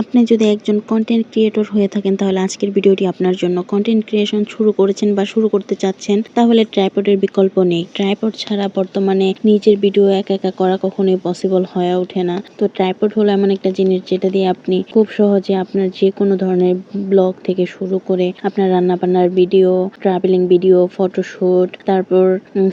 আপনি যদি একজন কন্টেন্ট ক্রিয়েটর হয়ে থাকেন তাহলে আজকের ভিডিওটি আপনার জন্য। কন্টেন্ট ক্রিয়েশন শুরু করেছেন বা শুরু করতে চাচ্ছেন তাহলে ট্রাইপডের বিকল্প নেই। ট্রাইপড ছাড়া বর্তমানে নিজের ভিডিও একা একা করা কখনোই পসিবল হয়ে ওঠে না। তো ট্রাইপড হলো এমন একটা জিনিস যেটা দিয়ে আপনি খুব সহজে আপনার যে কোনো ধরনের ব্লগ থেকে শুরু করে আপনার রান্নাবান্নার ভিডিও, ট্রাভেলিং ভিডিও, ফটোশুট, তারপর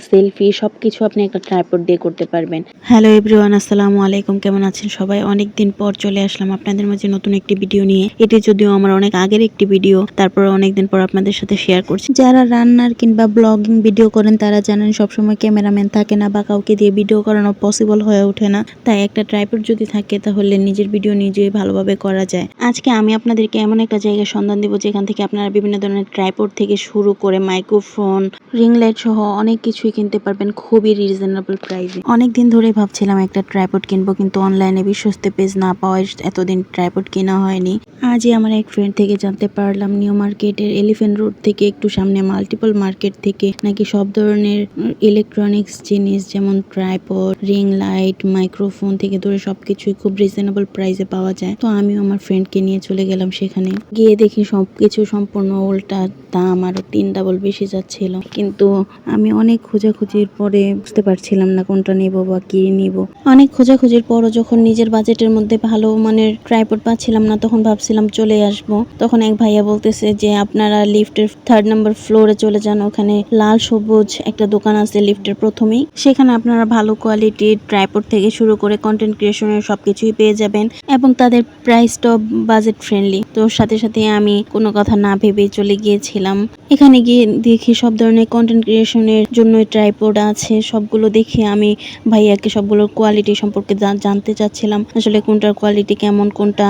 সেলফি সবকিছু আপনি একটা ট্রাইপড দিয়ে করতে পারবেন। হ্যালো এভরিওয়ান, আসসালামু আলাইকুম। কেমন আছেন সবাই? অনেকদিন পর চলে আসলাম আপনাদের মাঝে নতুন একটি ভিডিও নিয়ে। এটি যদিও আমার অনেক আগের একটি ভিডিও, তারপর অনেকদিন পর আপনাদের সাথে শেয়ার করছি। যারা রান্নার কিংবা ব্লগিং ভিডিও করেন তারা জানেন সবসময় ক্যামেরাম্যান থাকে না বা কাউকে দিয়ে ভিডিও করানো পসিবল হয়ে ওঠে না। তাই একটা ট্রাইপড যদি থাকে তাহলে নিজের ভিডিও নিজেই ভালোভাবে করা যায়। আজকে আমি আপনাদেরকে এমন একটা জায়গায় সন্ধান দিব যেখান থেকে আপনারা বিভিন্ন ধরনের ট্রাইপড থেকে শুরু করে মাইক্রোফোন, রিং লাইট সহ অনেক কিছুই কিনতে পারবেন খুবই রিজনেবল প্রাইসে। অনেকদিন ধরে ভাবছিলাম একটা ট্রাইপড কিনবো, কিন্তু অনলাইনে বিশ্বস্ত পেজ না পাওয়ায় এতদিন ট্রাইপড কেনা হয়নি। আজই আমার এক ফ্রেন্ড থেকে জানতে পারলাম নিউ মার্কেটের এলিফ্যান্ট রোড থেকে একটু সামনে মাল্টিপল মার্কেট থেকে নাকি সব ধরনের ইলেকট্রনিক্স জিনিস যেমন ট্রাইপড, রিং লাইট, মাইক্রোফোন থেকে ধরে সবকিছুই খুব রিজনেবল প্রাইসে পাওয়া যায়। তো আমিও আমার ফ্রেন্ডকে নিয়ে চলে গেলাম সেখানে। গিয়ে দেখি সবকিছু সম্পূর্ণ উল্টা দাম, আরো 3 ডাবল বেশি যাচ্ছিল। কিন্তু আমি অনেক খোঁজাখুঁজির পরে বুঝতে পারছিলাম না কোনটা নিব বা কি নিব। অনেক খোঁজাখুঁজির পরও যখন নিজের বাজেটের মধ্যে ভালো মানের ট্রাইপড পাচ্ছিলাম না তখন ভাবছিলাম চলে আসব। তখন এক ভাইয়া বলতেছে যে আপনারা লিফটের 3rd নাম্বার ফ্লোরে চলে যান, ওখানে লাল সবুজ একটা দোকান আছে লিফটের প্রথমেই। সেখানে আপনারা ভালো কোয়ালিটির ট্রাইপড থেকে শুরু করে কন্টেন্ট ক্রিয়েশনের সবকিছুই পেয়ে যাবেন এবং তাদের প্রাইসটাও বাজেট ফ্রেন্ডলি। তো সাথে সাথে আমি কোনো কথা না ভেবেই চলে গিয়েছিলাম। এখানে গিয়ে দেখি সব ধরনের কন্টেন্ট ক্রিয়েশনের জন্য ট্রাইপড আছে। সবগুলো দেখে আমি ভাইয়াকে সবগুলোর কোয়ালিটি সম্পর্কে জানতে চাচ্ছিলাম, আসলে কোনটার কোয়ালিটি কেমন, কোনটা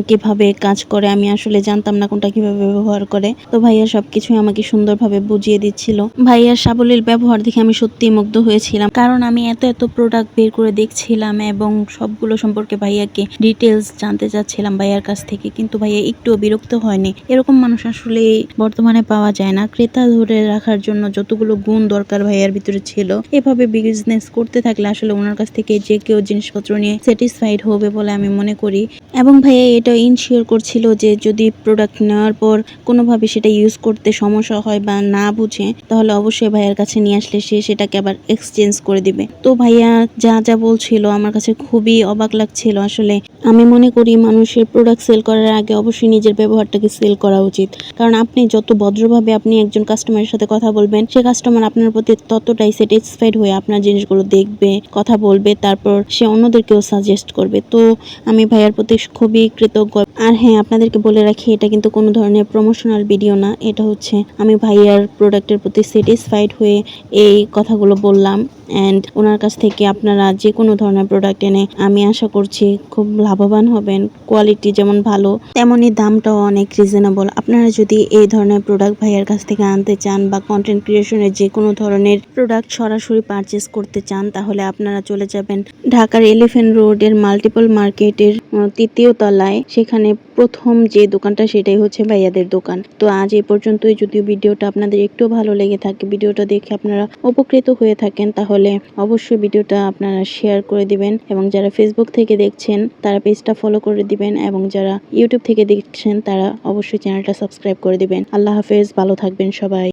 কিভাবে কাজ করে। আমি আসলে জানতাম না কোনটা কিভাবে ব্যবহার করে। তো ভাইয়া সবকিছুই আমাকে সুন্দরভাবে বুঝিয়ে দিচ্ছিল। ভাইয়ার সাবলীল ব্যবহার দেখে আমি সত্যিই মুগ্ধ হয়েছিলাম, কারণ আমি এত প্রোডাক্ট বের করে দেখছিলাম এবং সবগুলো সম্পর্কে ভাইয়াকে ডিটেলস জানতে চাচ্ছিলাম ভাইয়ার কাছ থেকে। কিন্তু ভাইয়া একটুও বিরক্ত হয়নি। এরকম মানুষ আসলে বর্তমানে পাওয়া যায় না। ক্রেতা ধরে রাখার জন্য যতগুলো গুণ দরকার ভাইয়ার ভিতরে ছিল। এভাবে বিজনেস করতে থাকলে আসলে ওনার কাছ থেকে যে কেউ জিনিসপত্র নিয়ে স্যাটিসফাইড হবে বলে আমি মনে করি। এবং ভাইয়া এটা ইনশিওর করছিল যে যদি প্রোডাক্ট নেওয়ার পর কোনোভাবে সেটা ইউজ করতে সমস্যা হয় বা না বুঝে তাহলে অবশ্যই ভাইয়ার কাছে নিয়ে আসলে সে সেটাকে আবার এক্সচেঞ্জ করে দিবে। তো ভাইয়া যা বলছিল আমার কাছে খুবই অবাক লাগছিল। আসলে আমি মনে করি মানুষের প্রোডাক্ট সেল করার আগে অবশ্যই নিজের ব্যবহারটাকে সেল করা উচিত, কারণ আপনি যত ভদ্রভাবে আপনি একজন কাস্টমারের সাথে কথা বলবেন সে কাস্টমার আপনার প্রতি ততটাই স্যাটিসফাইড হয়ে আপনার জিনিসগুলো দেখবে, কথা বলবে, তারপর সে অন্যদেরকেও সাজেস্ট করবে। তো আমি ভাইয়ার প্রতি খুবই কৃতজ্ঞ। আর হ্যাঁ, আপনাদেরকে বলে রাখি এটা কিন্তু কোনো ধরনের প্রমোশনাল ভিডিও না, এটা হচ্ছে আমি ভাইয়ার প্রোডাক্টের প্রতি স্যাটিসফাইড হয়ে এই কথাগুলো বললাম। অ্যান্ড ওনার কাছ থেকে আপনারা যে কোনো ধরনের প্রোডাক্ট এনে আমি আশা করছি খুব লাভবান হবেন। কোয়ালিটি যেমন ভালো তেমনই দামটাও অনেক রিজনেবল। আপনারা যদি এই ধরনের প্রোডাক্ট ভাইয়ার কাছ থেকে আনতে চান বা কন্টেন্ট ক্রিয়েশনের যে কোনো ধরনের প্রোডাক্ট সরাসরি পারচেস করতে চান তাহলে আপনারা চলে যাবেন ঢাকার এলিফ্যান্ট রোডের মাল্টিপল মার্কেটের 3য় তলায়। সেখানে প্রথম যে দোকানটা সেটাই হচ্ছে ভাইয়াদের দোকান। তো আজ এই পর্যন্তই। যদিও ভিডিওটা আপনাদের একটু ভালো লেগে থাকে, ভিডিওটা দেখে আপনারা উপকৃত হয়ে থাকেন, তাহলে অবশ্যই ভিডিওটা আপনারা শেয়ার করে দিবেন এবং যারা ফেসবুক থেকে দেখছেন তারা পেজটা ফলো করে দিবেন এবং যারা ইউটিউব থেকে দেখছেন তারা অবশ্যই চ্যানেলটা সাবস্ক্রাইব করে দিবেন। আল্লাহ হাফেজ, ভালো থাকবেন সবাই।